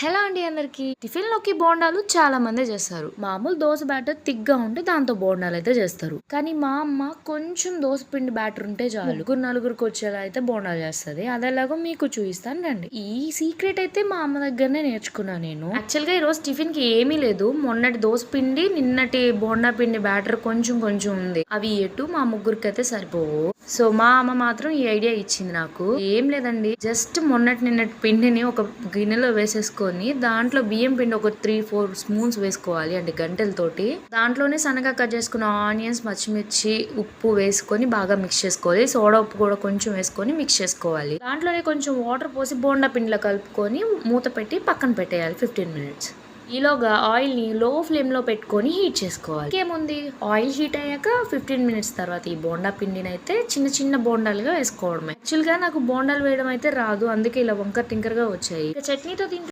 Hello అండి అందరికి. Tiffin లోకి బోండాలు చాలా మంది చేస్తారు. మామూలు దోశ బ్యాటర్ థిక్ గా ఉంటే దాంతో బోండాలు అయితే చేస్తారు. కానీ మా అమ్మ కొంచెం దోశ పిండి బ్యాటర్ ఉంటే చాలు ముగ్గురు నలుగురికి వచ్చేలా అయితే బోండాలు చేస్తుంది. అదేలాగో మీకు చూపిస్తాను రండి. ఈ సీక్రెట్ అయితే మా అమ్మ దగ్గరనే నేర్చుకున్నా నేను. యాక్చువల్ గా ఈ రోజు టిఫిన్ కి ఏమీ లేదు. మొన్నటి దోశ పిండి నిన్నటి బోండా పిండి బ్యాటర్ కొంచెం కొంచెం ఉంది. అవి ఎటు మా ముగ్గురికి అయితే సరిపోవు. సో మా అమ్మ మాత్రం ఈ ఐడియా ఇచ్చింది నాకు. ఏం లేదండి, జస్ట్ నిన్నటి పిండిని ఒక గిన్నెలో వేసేసుకొని దాంట్లో బియ్యం పిండి ఒక 3-4 స్పూన్స్ వేసుకోవాలి, అంటే గంటెలతోటి. దాంట్లోనే సన్నగా కట్ చేసుకున్న ఆనియన్స్, పచ్చిమిర్చి, ఉప్పు వేసుకొని బాగా మిక్స్ చేసుకోవాలి. సోడా ఉప్పు కూడా కొంచెం వేసుకొని మిక్స్ చేసుకోవాలి. దాంట్లోనే కొంచెం వాటర్ పోసి బోండా పిండిలో కలుపుకొని మూత పెట్టి పక్కన పెట్టేయాలి 15 మినిట్స్. ఈలోగా ఆయిల్ ని లో ఫ్లేమ్ లో పెట్టుకొని హీట్ చేసుకోవాలి. ఇంకేముంది, ఆయిల్ హీట్ అయ్యాక 15 మినిట్స్ తర్వాత ఈ బోండా పిండిని అయితే చిన్న చిన్న బోండాలుగా వేసుకోవడమే. యాక్చువల్ గా నాకు బోండాలు వేయడం అయితే రాదు, అందుకే ఇలా వంకర టింకర్ గా వచ్చాయి. చట్నీతో